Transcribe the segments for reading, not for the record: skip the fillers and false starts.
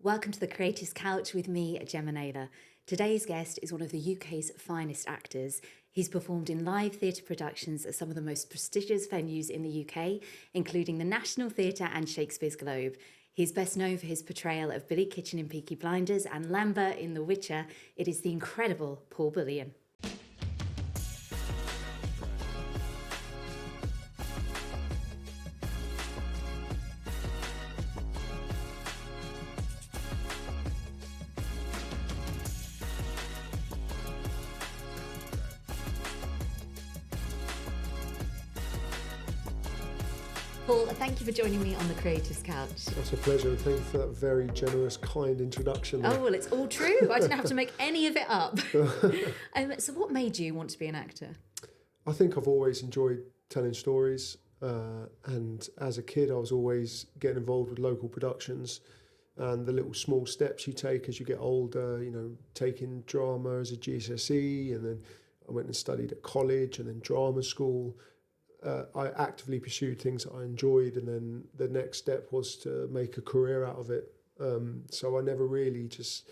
Welcome to the Creators Couch with me, Gemma Naylor. Today's guest is one of the UK's finest actors. He's performed in live theatre productions at some of the most prestigious venues in the UK, including the National Theatre and Shakespeare's Globe. He's best known for his portrayal of Billy Kitchen in Peaky Blinders and Lambert in The Witcher. It is the incredible Paul Bullion. Paul, thank you for joining me on the Creators Couch. That's a pleasure. Thank you for that very generous, kind introduction. Oh, well, it's all true. I didn't have to make any of it up. So what made you want to be an actor? I think I've always enjoyed telling stories. And as a kid, I was always getting involved with local productions and the little small steps you take as you get older, taking drama as a GCSE, and then I went and studied at college and then drama school. I actively pursued things that I enjoyed, and then the next step was to make a career out of it. So I never really just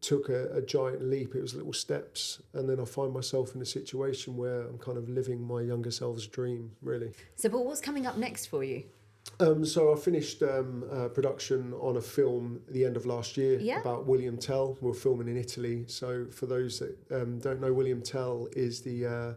took a giant leap. It was little steps, and then I find myself in a situation where I'm kind of living my younger self's dream, really. So, but what's coming up next for you? So I finished production on a film at the end of last year about William Tell. We're filming in Italy. So for those that don't know, William Tell is the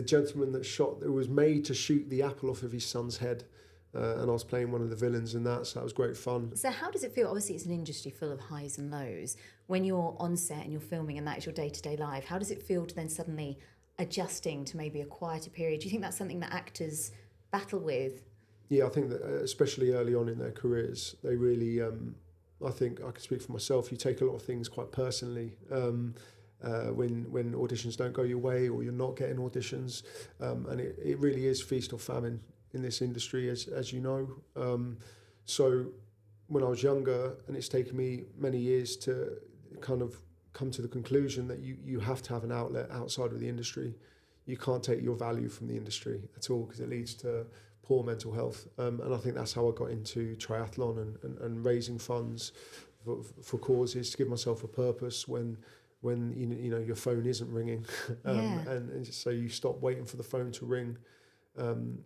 gentleman that was made to shoot the apple off of his son's head. And I was playing one of the villains in that, so that was great fun. So how does it feel? Obviously, it's an industry full of highs and lows. When you're on set and you're filming and that is your day-to-day life, how does it feel to then suddenly adjusting to maybe a quieter period? Do you think that's something that actors battle with? Yeah, I think that especially early on in their careers, they really, I think I can speak for myself, you take a lot of things quite personally. When auditions don't go your way or you're not getting auditions, and it really is feast or famine in this industry, as you know. So when I was younger, and it's taken me many years to kind of come to the conclusion that you have to have an outlet outside of the industry. You can't take your value from the industry at all, because it leads to poor mental health. And I think that's how I got into triathlon and raising funds for causes, to give myself a purpose when your phone isn't ringing. And so you stop waiting for the phone to ring.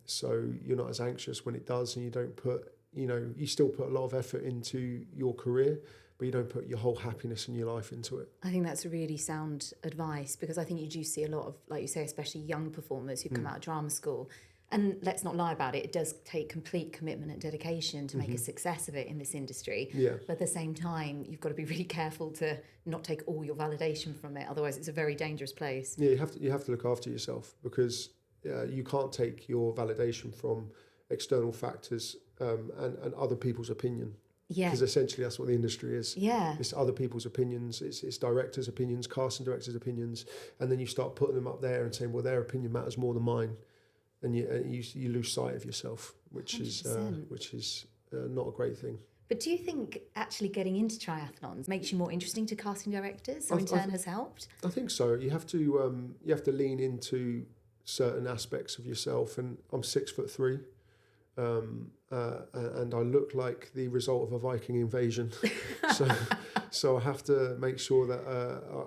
So you're not as anxious when it does, and you don't put, you still put a lot of effort into your career, but you don't put your whole happiness in your life into it. I think that's really sound advice, because I think you do see a lot of, like you say, especially young performers who come out of drama school. And let's not lie about it, it does take complete commitment and dedication to make a success of it in this industry. Yeah. But at the same time, you've got to be really careful to not take all your validation from it. Otherwise, it's a very dangerous place. Yeah, you have to look after yourself, because you can't take your validation from external factors and other people's opinion. Yeah. Because essentially that's what the industry is. Yeah. It's other people's opinions, it's directors' opinions, casting directors' opinions, and then you start putting them up there and saying, well, their opinion matters more than mine. And you lose sight of yourself, which 100%. is not a great thing. But do you think actually getting into triathlons makes you more interesting to casting directors, so in turn has helped? I think so. You have to lean into certain aspects of yourself, and I'm 6'3", and I look like the result of a Viking invasion. so I have to make sure that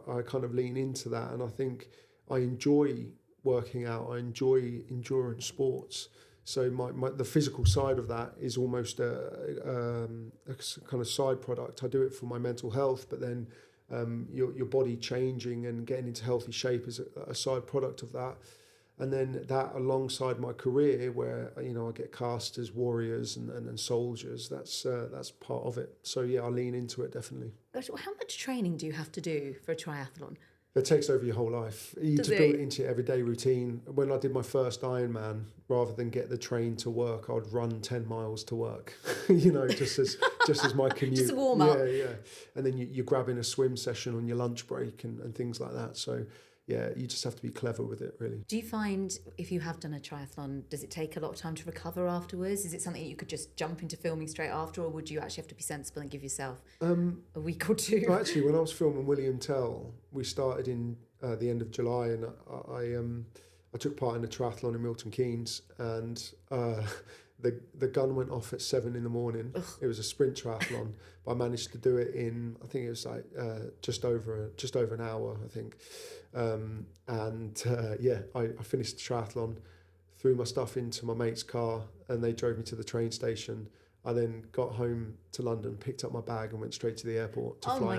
I kind of lean into that, and I think I enjoy working out. I enjoy endurance sports. So the physical side of that is almost a kind of side product. I do it for my mental health, but then your body changing and getting into healthy shape is a side product of that. And then that alongside my career, where I get cast as warriors and soldiers, that's part of it. So yeah, I lean into it definitely. Gosh, well, how much training do you have to do for a triathlon? It takes over your whole life. You just build it into your everyday routine. When I did my first Ironman, rather than get the train to work, I'd run 10 miles to work, just as my commute. Just a warm up. Yeah. And then you're grabbing a swim session on your lunch break and things like that. So yeah, you just have to be clever with it, really. Do you find, if you have done a triathlon, does it take a lot of time to recover afterwards? Is it something you could just jump into filming straight after, or would you actually have to be sensible and give yourself a week or two? No, actually, when I was filming William Tell, we started in the end of July, and I took part in a triathlon in Milton Keynes, and the gun went off at 7 a.m. Ugh. It was a sprint triathlon, but I managed to do it in, I think it was like just over an hour, I think. I finished the triathlon, threw my stuff into my mate's car, and they drove me to the train station. I then got home to London, picked up my bag, and went straight to the airport to fly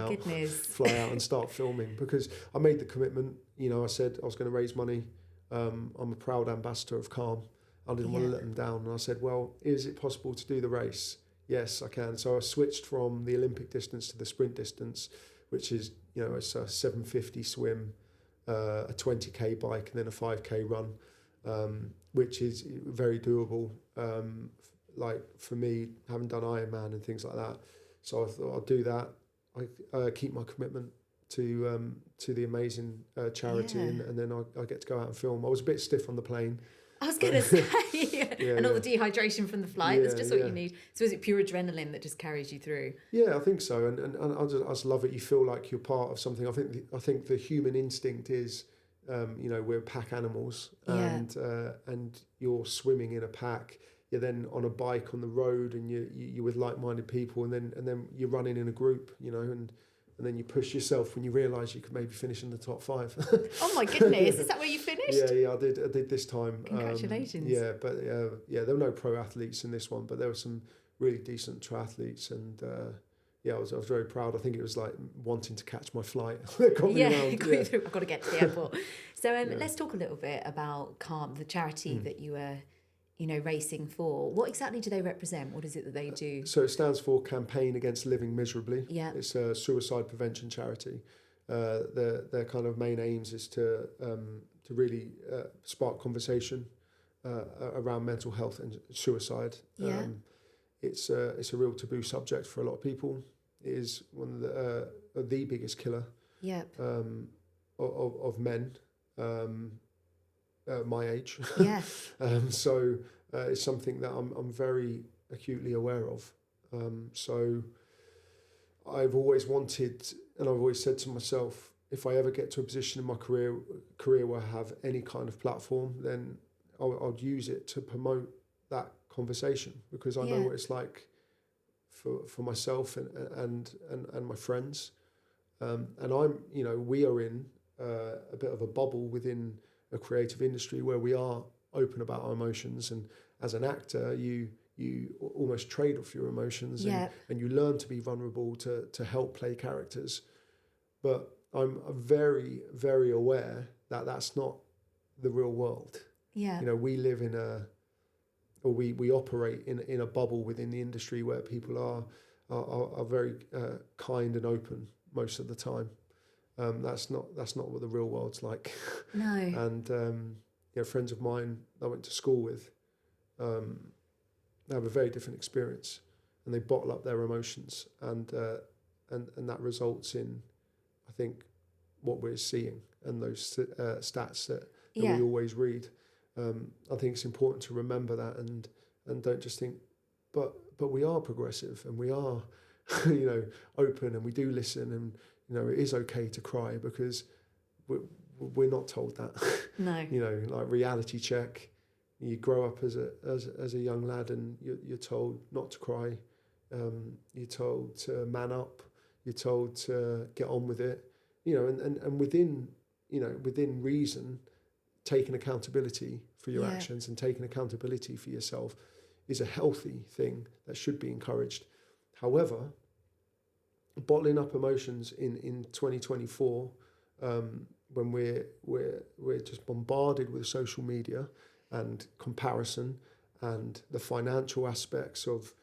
out and start filming, because I made the commitment. You know, I said I was going to raise money. I'm a proud ambassador of Calm. I didn't want to let them down. And I said, well, is it possible to do the race? Yes, I can. So I switched from the Olympic distance to the sprint distance, which is, you know, it's a 750 swim, a 20k bike, and then a 5k run, which is very doable. Like for me, having done Ironman and things like that. So I thought I'll do that. I keep my commitment to the amazing charity, and then I get to go out and film. I was a bit stiff on the plane. I was going to say, and all the dehydration from the flight, that's just what you need. So is it pure adrenaline that just carries you through? Yeah, I think so, and I just love it. You feel like you're part of something. I think the human instinct is, you know, we're pack animals, and you're swimming in a pack. You're then on a bike on the road, and you're with like-minded people, and then you're running in a group, you know, and then you push yourself when you realise you could maybe finish in the top 5. Oh my goodness, is that where you finished? Yeah, I did this time. Congratulations. There were no pro athletes in this one, but there were some really decent triathletes, and I was very proud. I think it was like wanting to catch my flight. It got me around. I've got to get to the airport. So let's talk a little bit about Calm, the charity that you were racing for. What exactly do they represent? What is it that they do? So it stands for Campaign Against Living Miserably. Yeah. It's a suicide prevention charity. Their kind of main aims is to really spark conversation around mental health and suicide. Yeah. It's a real taboo subject for a lot of people. It is one of the biggest killer of men. My age. Yeah. So it's something that I'm very acutely aware of. So I've always wanted, and I've always said to myself, if I ever get to a position in my career where I have any kind of platform, then I'll use it to promote that conversation, because I know what it's like for myself and my friends. And we are in a bit of a bubble within a creative industry where we are open about our emotions, and as an actor you almost trade off your emotions, and you learn to be vulnerable to help play characters. But I'm very, very aware that that's not the real world. You know, we live we operate in a bubble within the industry where people are very kind and open most of the time. That's not what the real world's like. No. And friends of mine I went to school with, they have a very different experience, and they bottle up their emotions, and that results in, I think, what we're seeing and those stats that we always read. I think it's important to remember that, and don't just think, but we are progressive, and we are open, and we do listen, and it is okay to cry, because we're not told that. No. Like Reality Check, you grow up as a young lad, and you're told not to cry. You're told to man up. You're told to get on with it. And within reason, taking accountability for your actions and taking accountability for yourself is a healthy thing that should be encouraged. However, bottling up emotions in 2024, when we're just bombarded with social media and comparison and the financial aspects of,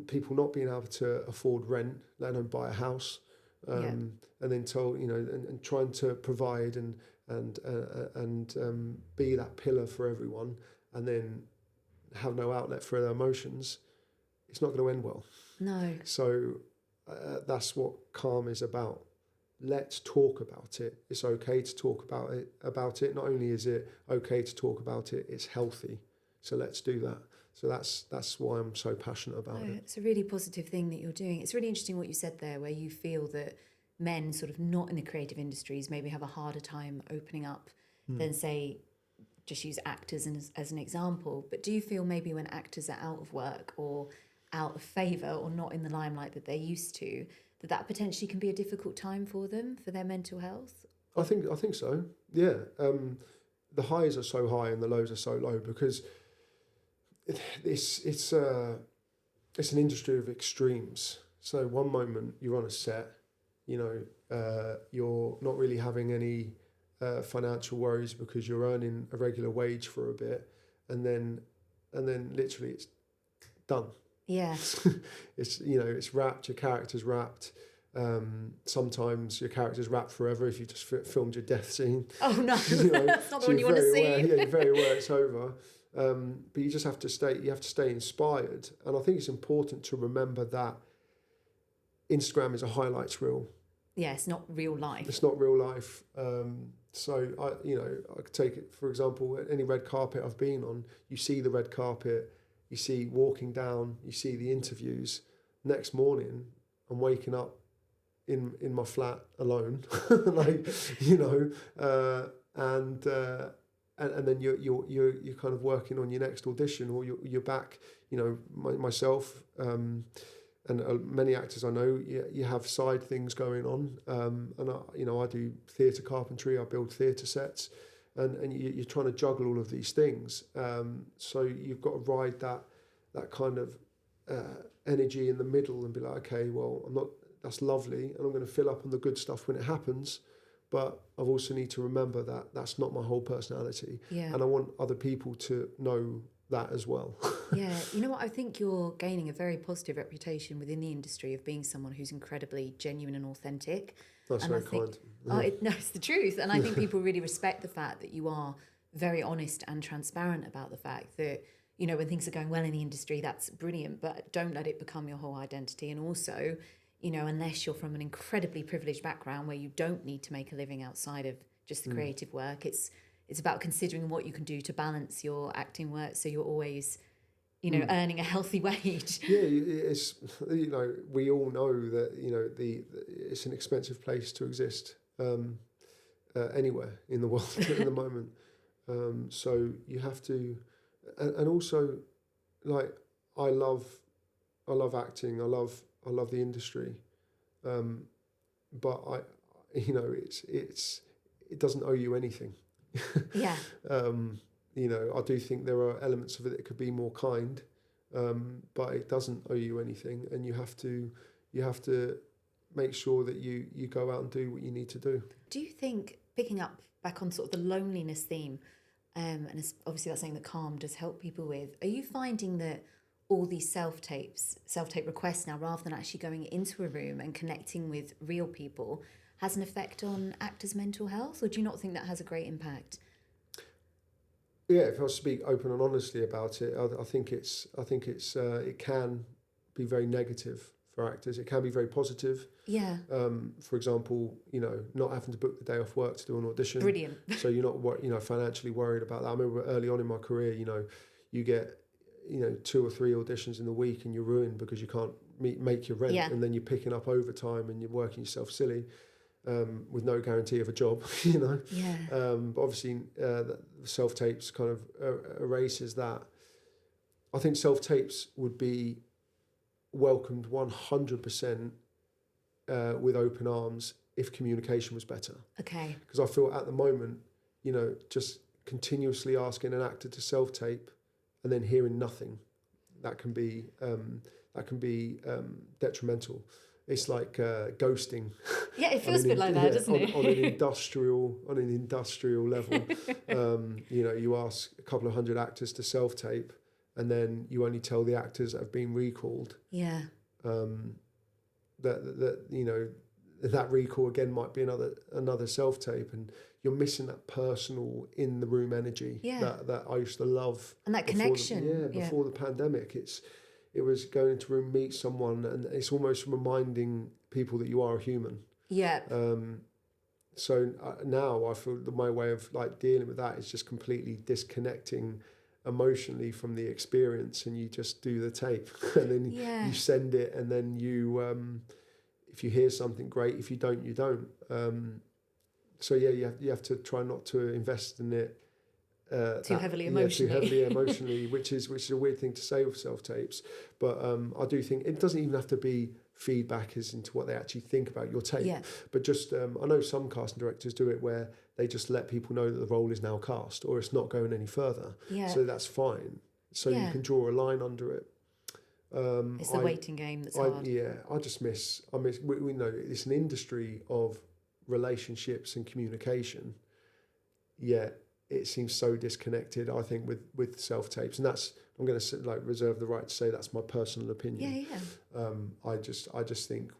people not being able to afford rent, let alone buy a house, and then told, and trying to provide and be that pillar for everyone, and then have no outlet for their emotions, it's not going to end well. No. So that's what Calm is about. Let's talk about it. It's okay to talk about it. Not only is it okay to talk about it, it's healthy. So let's do that. So that's why I'm so passionate about it. It's a really positive thing that you're doing. It's really interesting what you said there, where you feel that men sort of not in the creative industries maybe have a harder time opening up than, say, just use actors as an example, but do you feel maybe when actors are out of work or out of favour or not in the limelight that they're used to, that potentially can be a difficult time for them, for their mental health? I think so. Yeah. The highs are so high and the lows are so low because it's an industry of extremes. So one moment you're on a set, you're not really having any financial worries because you're earning a regular wage for a bit, and then literally it's done. Yeah. It's wrapped. Your character's wrapped. Sometimes your character's wrapped forever if you just filmed your death scene. Oh no, that's not the one you want to see. You're very aware it's over. But you just have to stay. You have to stay inspired, and I think it's important to remember that Instagram is a highlights reel. Yeah, it's not real life. It's not real life. So I could take it for example. Any red carpet I've been on, you see the red carpet, you see walking down, you see the interviews. Next morning, I'm waking up in my flat alone, and then you're kind of working on your next audition, or you're back. Myself. And many actors I know, you have side things going on, and I do theatre carpentry. I build theatre sets, and you're trying to juggle all of these things. So you've got to ride that kind of energy in the middle and be like, okay, well, that's lovely, and I'm going to fill up on the good stuff when it happens, but I also need to remember that that's not my whole personality, and I want other people to know that as well. Yeah, you know what? I think you're gaining a very positive reputation within the industry of being someone who's incredibly genuine and authentic. That's and very kind. It's the truth. And I think people really respect the fact that you are very honest and transparent about the fact that, when things are going well in the industry, that's brilliant, but don't let it become your whole identity. And also, unless you're from an incredibly privileged background where you don't need to make a living outside of just the creative work, it's about considering what you can do to balance your acting work so you're always earning a healthy wage. Yeah, it's we all know that it's an expensive place to exist anywhere in the world at the moment. So you have to, and also, like I love acting. I love the industry, but it doesn't owe you anything. Yeah. I do think there are elements of it that could be more kind, but it doesn't owe you anything, and you have to make sure that you go out and do what you need to do. Do you think, picking up back on sort of the loneliness theme, and obviously that's something that Calm does help people with, are you finding that all these self-tape requests now, rather than actually going into a room and connecting with real people, has an effect on actors' mental health, or do you not think that has a great impact? Yeah, if I speak open and honestly about it, I think it can be very negative for actors. It can be very positive. Yeah. For example, not having to book the day off work to do an audition. Brilliant. So you're not financially worried about that. I remember early on in my career, you get 2 or 3 auditions in the week and you're ruined because you can't make your rent, and then you're picking up overtime and you're working yourself silly. With no guarantee of a job, Yeah. But obviously, the self-tapes kind of erases that. I think self-tapes would be welcomed 100% with open arms if communication was better. Okay. Because I feel at the moment, just continuously asking an actor to self-tape and then hearing nothing, that can be detrimental. It's like ghosting. Yeah, it feels a bit like that, doesn't it? On an industrial level. You ask a couple of hundred actors to self-tape, and then you only tell the actors that have been recalled. Yeah. That recall again might be another self-tape, and you're missing that personal in the room energy. Yeah. That I used to love. And that connection. Before the pandemic, it was going into a room, meet someone, and it's almost reminding people that you are a human. Yeah. So now I feel that my way of like dealing with that is just completely disconnecting emotionally from the experience, and you just do the tape, and then you send it, and then you, if you hear something, great. If you don't, you don't. So yeah, you have to try not to invest in it too heavily too emotionally. heavily emotionally, which is a weird thing to say with self-tapes. But I do think it doesn't even have to be feedback as into what they actually think about your tape. Yeah. But just, I know some casting directors do it where they just let people know that the role is now cast or it's not going any further. Yeah. So that's fine. So you can draw a line under it. It's the waiting game that's hard. I miss, we know it's an industry of relationships and communication, yet it seems so disconnected, I think, with self-tapes. And that's, I'm going to reserve the right to say that's my personal opinion. I just think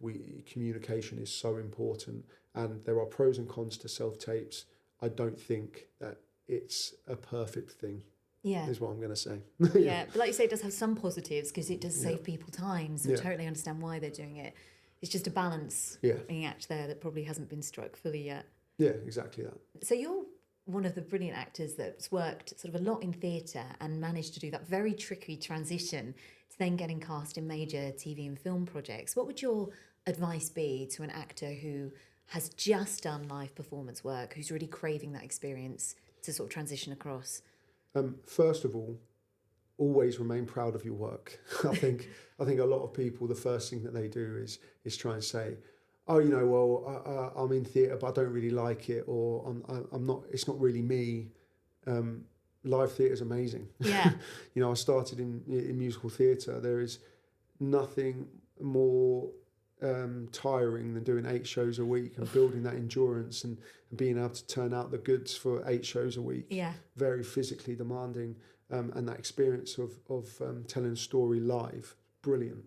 communication is so important, and there are pros and cons to self-tapes. I don't think that it's a perfect thing. Is what I'm going to say. But like you say, it does have some positives because it does save people time, so totally understand why they're doing it. It's just a balance being act there that probably hasn't been struck fully yet. Yeah, exactly that. So you're one of the brilliant actors that's worked sort of a lot in theatre and managed to do that very tricky transition to then getting cast in major TV and film projects. What would your advice be to an actor who has just done live performance work, who's really craving that experience to sort of transition across? First of all, always remain proud of your work. I think a lot of people, the first thing that they do is try and say, oh, I'm in theatre, but I don't really like it, or I'm not. It's not really me. Live theatre is amazing. Yeah. I started in musical theatre. There is nothing more tiring than doing 8 shows a week and building that endurance and being able to turn out the goods for 8 shows a week. Yeah. Very physically demanding, and that experience of telling a story live, brilliant.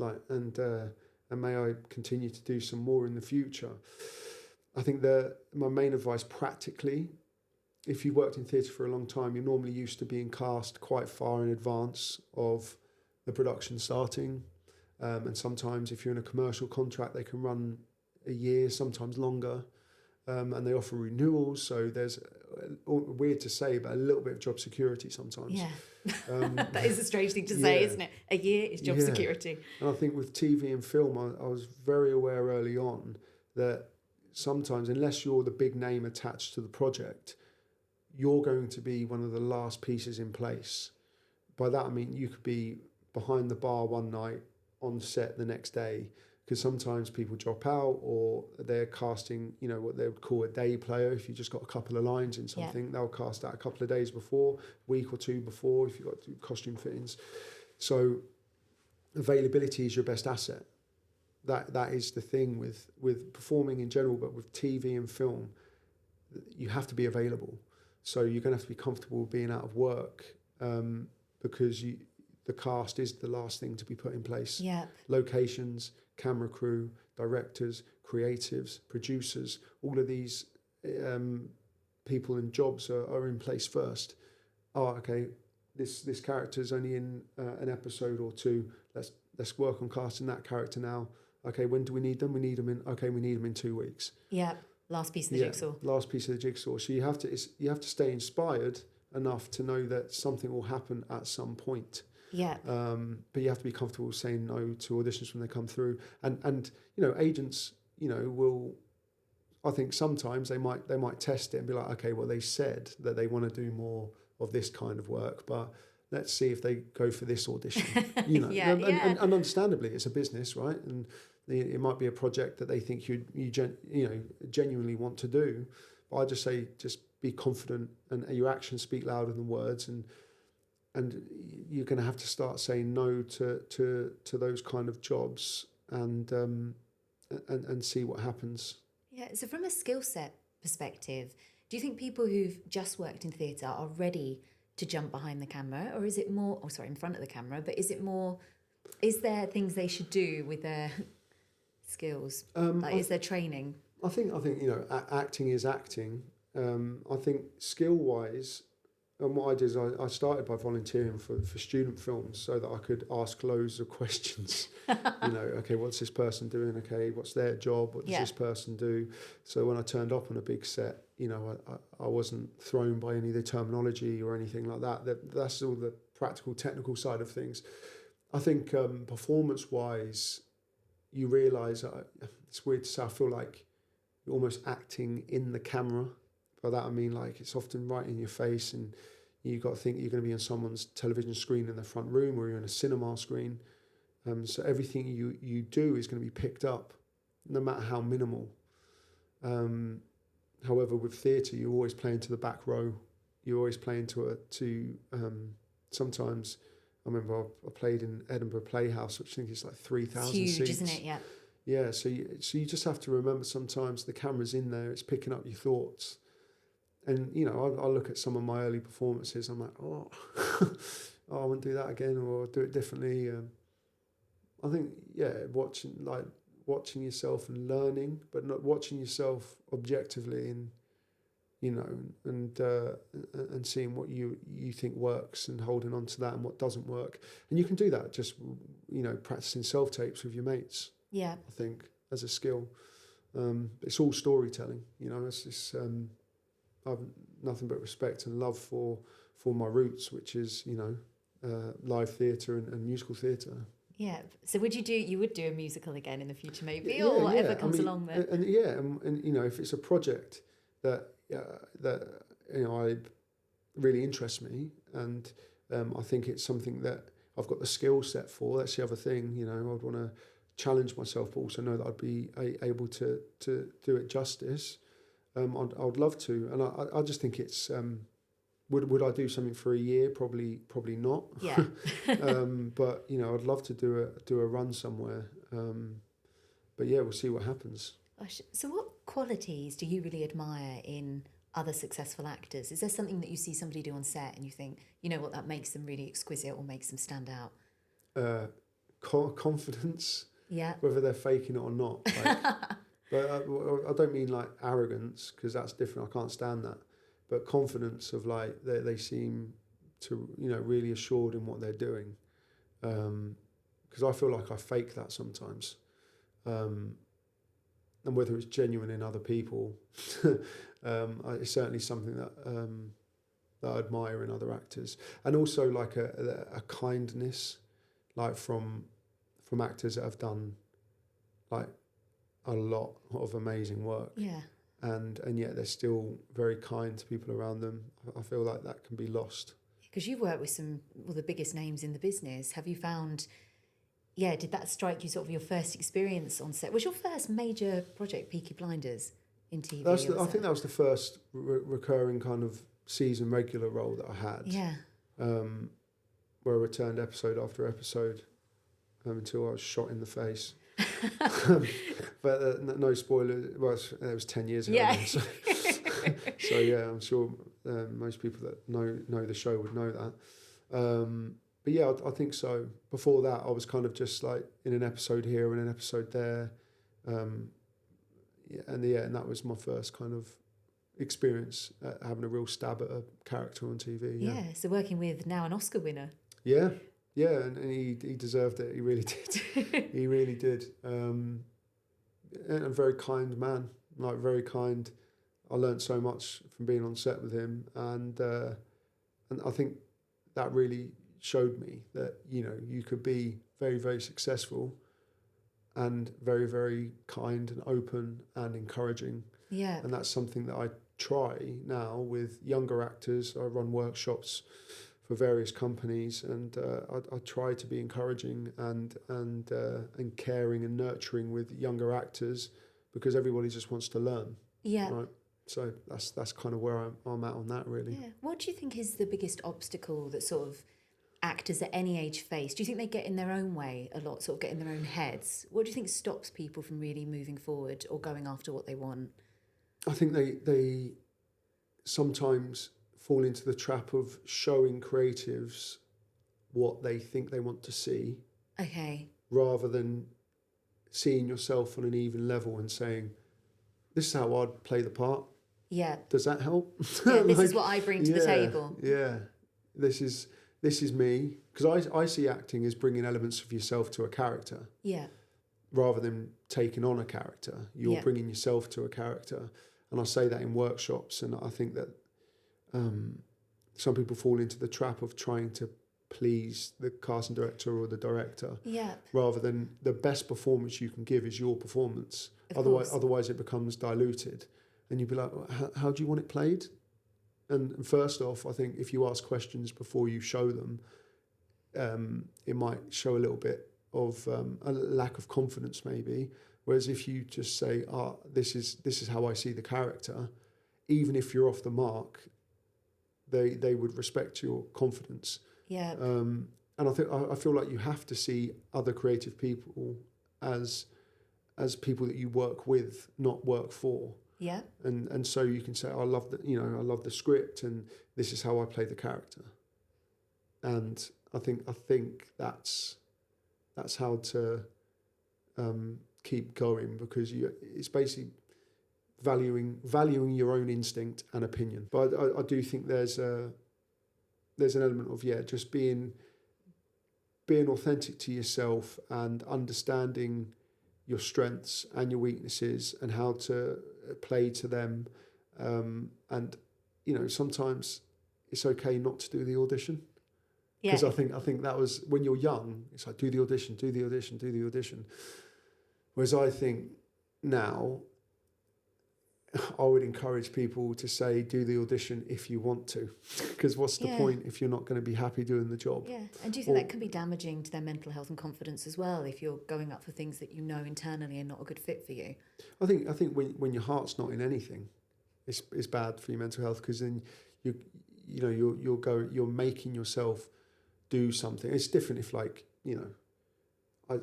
And may I continue to do some more in the future. I think my main advice practically, if you've worked in theatre for a long time, you're normally used to being cast quite far in advance of the production starting. And sometimes if you're in a commercial contract, they can run a year, sometimes longer, and they offer renewals. So there's, weird to say, but a little bit of job security sometimes. Yeah, that is a strange thing to say, isn't it? A year is job security. And I think with TV and film, I was very aware early on that sometimes, unless you're the big name attached to the project, you're going to be one of the last pieces in place. By that I mean you could be behind the bar one night, on set the next day, because sometimes people drop out or they're casting, what they would call a day player. If you just got a couple of lines in something, they'll cast that a couple of days before, week or two before, if you've got to do costume fittings. So availability is your best asset. That is the thing with performing in general, but with TV and film, you have to be available. So you're going to have to be comfortable being out of work, because the cast is the last thing to be put in place. Yeah. Locations, camera crew, directors, creatives, producers, all of these people and jobs are in place first. Oh, okay, this character's only in an episode or two. Let's work on casting that character now. Okay, when do we need them? We need them in 2 weeks. Yeah, last piece of the jigsaw. Last piece of the jigsaw. So you have to stay inspired enough to know that something will happen at some point. Yeah. But you have to be comfortable saying no to auditions when they come through. And agents, will, I think sometimes they might test it and be like, okay, well, they said that they want to do more of this kind of work, but let's see if they go for this audition. And understandably, it's a business, right? And it might be a project that they think you genuinely want to do. But I just say, just be confident, and your actions speak louder than words, and you're going to have to start saying no to those kind of jobs, and see what happens. Yeah. So from a skill set perspective, do you think people who've just worked in theatre are ready to jump behind the camera, or is it more? Oh, sorry, in front of the camera. But is it more? Is there things they should do with their skills? Is there training? I think acting is acting. I think skill-wise, and what I did is I started by volunteering for student films so that I could ask loads of questions. Okay, what's this person doing? Okay, what's their job? What does this person do? So when I turned up on a big set, I wasn't thrown by any of the terminology or anything like that. That's all the practical, technical side of things. I think performance-wise, you realise, it's weird to say, I feel like you're almost acting in the camera, by that I mean like it's often right in your face, and you've got to think you're going to be on someone's television screen in the front room, or you're in a cinema screen. So everything you do is going to be picked up, no matter how minimal. However, with theatre, you're always playing to the back row. You're always playing sometimes, I remember I played in Edinburgh Playhouse, which I think is like 3,000 huge, seats. isn't it? Yeah. Yeah, so you just have to remember sometimes the camera's in there, it's picking up your thoughts. And, you know, I look at some of my early performances, I'm like, oh, I wouldn't do that again, or do it differently. I think, yeah, watching yourself and learning, but not watching yourself objectively, and you know, and seeing what you think works and holding on to that, and what doesn't work. And you can do that just, you know, practicing self-tapes with your mates. Yeah. I think as a skill. It's all storytelling, you know. It's I've nothing but respect and love for my roots, which is, you know, live theatre and musical theatre. Yeah. So you would do a musical again in the future, maybe, or whatever comes along there? And you know, if it's a project that you know, I really interests me, and I think it's something that I've got the skill set for. That's the other thing, you know. I'd want to challenge myself, but also know that I'd be able to do it justice. I'd love to, and I just think it's. Would I do something for a year? Probably not. Yeah. But you know, I'd love to do a run somewhere. But yeah, we'll see what happens. Gosh. So what qualities do you really admire in other successful actors? Is there something that you see somebody do on set and you think, you know what, that makes them really exquisite or makes them stand out? Confidence. Yeah. Whether they're faking it or not. Like, but I don't mean like arrogance, because that's different. I can't stand that. But confidence of like they seem to, you know, really assured in what they're doing. Because I feel like I fake that sometimes. And whether it's genuine in other people, it's certainly something that I admire in other actors. And also like a kindness, like from actors that have done like a lot of amazing work. Yeah. And yet they're still very kind to people around them. I feel like that can be lost. Because you work with the biggest names in the business. Have you found, did that strike you sort of your first experience on set? Was your first major project Peaky Blinders in TV? I think that was the first recurring kind of season regular role that I had. Yeah. Where I returned episode after episode until I was shot in the face. But no spoiler. Well, it was 10 years ago. Yeah. Then, so yeah, I'm sure most people that know the show would know that. But yeah, I think so. Before that, I was kind of just like in an episode here and an episode there, and that was my first kind of experience at having a real stab at a character on TV. Yeah. So working with now an Oscar winner. Yeah. Yeah, and he deserved it. He really did. He really did. And a very kind man, like very kind. I learned so much from being on set with him, and I think that really showed me that, you know, you could be very, very successful and very, very kind and open and encouraging. Yeah. And that's something that I try now with younger actors. I run workshops for various companies, and I try to be encouraging and caring and nurturing with younger actors, because everybody just wants to learn. Yeah. Right. So that's kind of where I'm at on that, really. Yeah. What do you think is the biggest obstacle that sort of actors at any age face? Do you think they get in their own way a lot, sort of get in their own heads? What do you think stops people from really moving forward or going after what they want? I think they sometimes fall into the trap of showing creatives what they think they want to see. Okay. Rather than seeing yourself on an even level and saying, this is how I'd play the part. Yeah. Does that help? Yeah, this is what I bring to the table. Yeah. This is me. Because I see acting as bringing elements of yourself to a character. Yeah. Rather than taking on a character. You're bringing yourself to a character. And I say that in workshops, and I think that some people fall into the trap of trying to please the casting director or the director, rather than the best performance you can give is your performance. Otherwise it becomes diluted, and you'd be like, how do you want it played? And first off, I think if you ask questions before you show them, it might show a little bit of a lack of confidence maybe. Whereas if you just say, this is how I see the character, even if you're off the mark, they would respect your confidence. Yeah. And I feel like you have to see other creative people as people that you work with, not work for. Yeah. And so you can say, I love the script, and this is how I play the character. And I think that's how to keep going, because it's basically valuing your own instinct and opinion. But I do think there's an element of just being authentic to yourself and understanding your strengths and your weaknesses and how to play to them. And sometimes it's okay not to do the audition. Because I think that was when you're young, it's like do the audition. Whereas I think now I would encourage people to say do the audition if you want to, because what's the point if you're not going to be happy doing the job? Yeah, and do you think that can be damaging to their mental health and confidence as well if you're going up for things that you know internally are not a good fit for you? I think when your heart's not in anything, it's bad for your mental health, because then you're making yourself do something. It's different if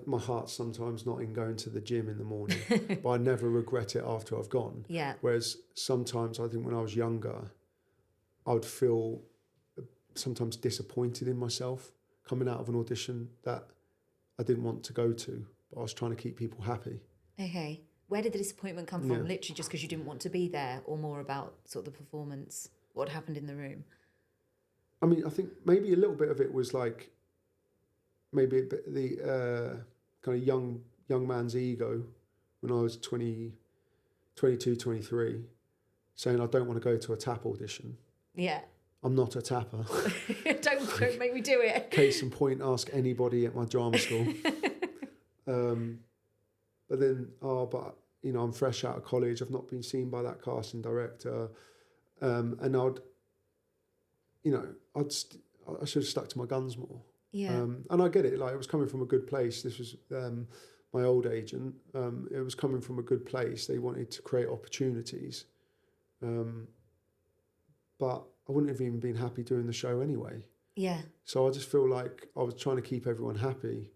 my heart's sometimes not in going to the gym in the morning, but I never regret it after I've gone. Yeah. Whereas sometimes I think when I was younger, I would feel sometimes disappointed in myself coming out of an audition that I didn't want to go to, but I was trying to keep people happy. Okay. Where did the disappointment come from? Yeah. Literally just because you didn't want to be there, or more about sort of the performance, what happened in the room? I mean, I think maybe a little bit of it was like maybe a bit the kind of young man's ego when I was 22, 23, saying I don't want to go to a tap audition. Yeah. I'm not a tapper. Don't make me do it. Case in point, ask anybody at my drama school. But then, I'm fresh out of college. I've not been seen by that casting director. And I should have stuck to my guns more. Yeah. And I get it. Like, it was coming from a good place. This was my old agent. It was coming from a good place. They wanted to create opportunities. But I wouldn't have even been happy doing the show anyway. Yeah. So I just feel like I was trying to keep everyone happy.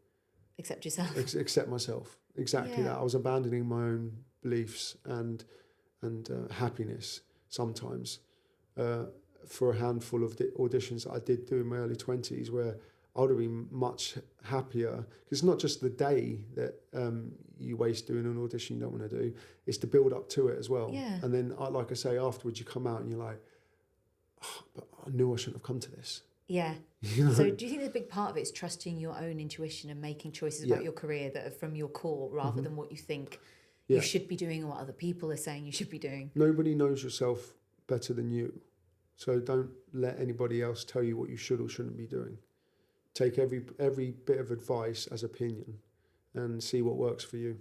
Except yourself. Except myself. Exactly that. I was abandoning my own beliefs and happiness sometimes for a handful of auditions that I did do in my early 20s, where I would have been much happier. Because it's not just the day that you waste doing an audition you don't want to do, it's the build up to it as well. Yeah. And then, like I say, afterwards you come out and you're like, but I knew I shouldn't have come to this. Yeah. So do you think a big part of it is trusting your own intuition and making choices about your career that are from your core rather than what you think you should be doing or what other people are saying you should be doing? Nobody knows yourself better than you. So don't let anybody else tell you what you should or shouldn't be doing. Take every bit of advice as opinion and see what works for you.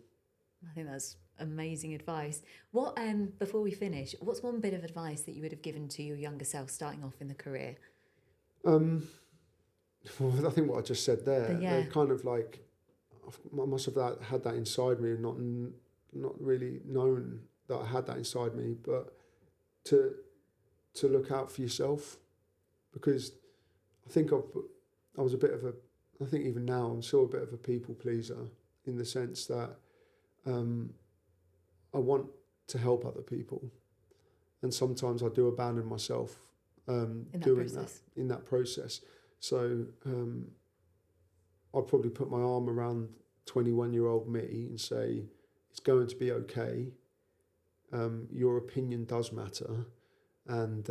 I think that's amazing advice. What before we finish, what's one bit of advice that you would have given to your younger self starting off in the career? Well, I think what I just said there. Yeah. Kind of like I must have had that inside me and not really known that I had that inside me, but to look out for yourself, because I think I was a bit of a, I think even now I'm still a bit of a people pleaser, in the sense that I want to help other people, and sometimes I do abandon myself doing that in that process. So I'd probably put my arm around 21-year-old me and say, it's going to be okay. Your opinion does matter, and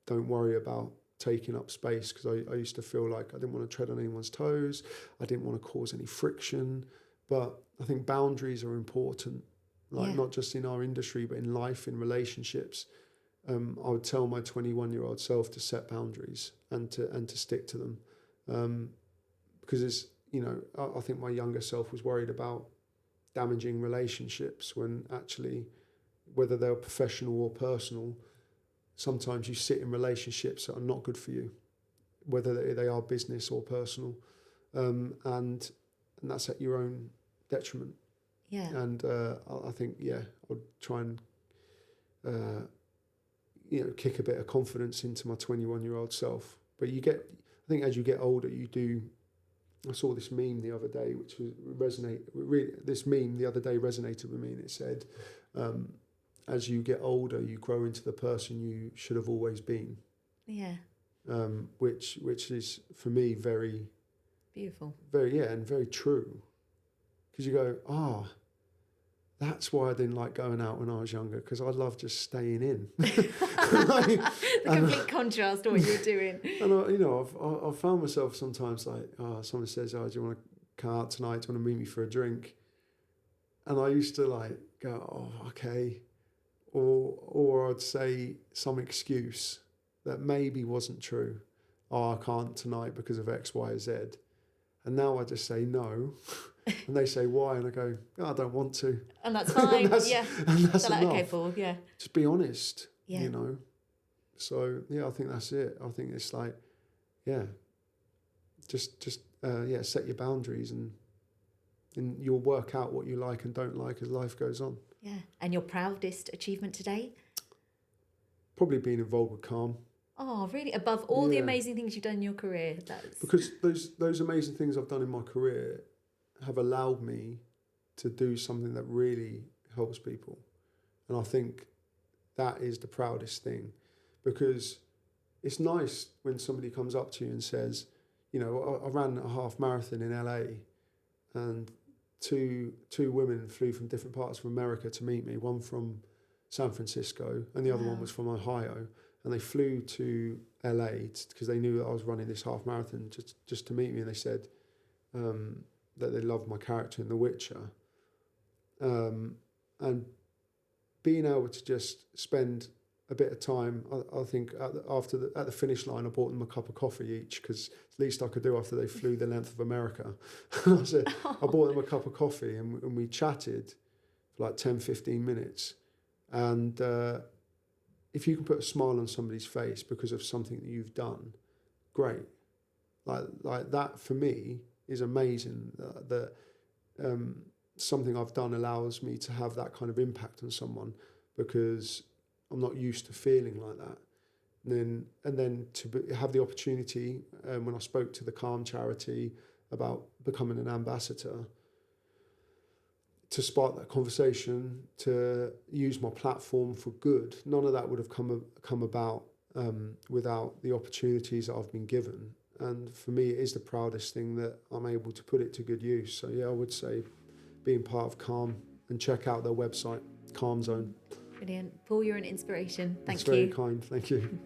don't worry about taking up space, because I used to feel like I didn't want to tread on anyone's toes. I didn't want to cause any friction. But I think boundaries are important, not just in our industry, but in life, in relationships. I would tell my 21-year-old self to set boundaries and to stick to them, because it's, I think my younger self was worried about damaging relationships, when actually whether they're professional or personal, sometimes you sit in relationships that are not good for you, whether they are business or personal, and that's at your own detriment. Yeah. And I think, I'd try and kick a bit of confidence into my 21-year-old self. But I think as you get older, I saw this meme the other day, which this meme the other day resonated with me, and it said, as you get older, you grow into the person you should have always been. Yeah. Which is, for me, very beautiful. And very true. Because you go, that's why I didn't like going out when I was younger, because I loved just staying in. The complete contrast to what you're doing. And I've found myself sometimes like, someone says, do you want to come out tonight? Do you want to meet me for a drink? And I used to like go, okay. Or I'd say some excuse that maybe wasn't true. I can't tonight because of X, Y, Z. And now I just say no. And they say, why? And I go, I don't want to. And that's fine. And that's so like, enough. okay, Paul, Just be honest, Yeah. So, I think that's it. I think it's like, just set your boundaries and you'll work out what you like and don't like as life goes on. Yeah. And your proudest achievement today? Probably being involved with Calm. Oh, really? Above all the amazing things you've done in your career? Because those amazing things I've done in my career have allowed me to do something that really helps people. And I think that is the proudest thing, because it's nice when somebody comes up to you and says, I ran a half marathon in LA, and two women flew from different parts of America to meet me, one from San Francisco and the other one was from Ohio. And they flew to LA because they knew that I was running this half marathon just to meet me. And they said that they loved my character in The Witcher. And being able to just spend a bit of time, I think at the finish line, I bought them a cup of coffee each, because it's the least I could do after they flew the length of America. I bought them a cup of coffee and we chatted for like 10, 15 minutes. And if you can put a smile on somebody's face because of something that you've done, great. Like that for me is amazing. That something I've done allows me to have that kind of impact on someone, because I'm not used to feeling like that. And then to have the opportunity, when I spoke to the Calm charity about becoming an ambassador, to spark that conversation, to use my platform for good. None of that would have come about without the opportunities that I've been given. And for me, it is the proudest thing that I'm able to put it to good use. So I would say being part of Calm, and check out their website, Calm Zone. Brilliant. Paul, you're an inspiration. Thank you. That's very kind. Thank you.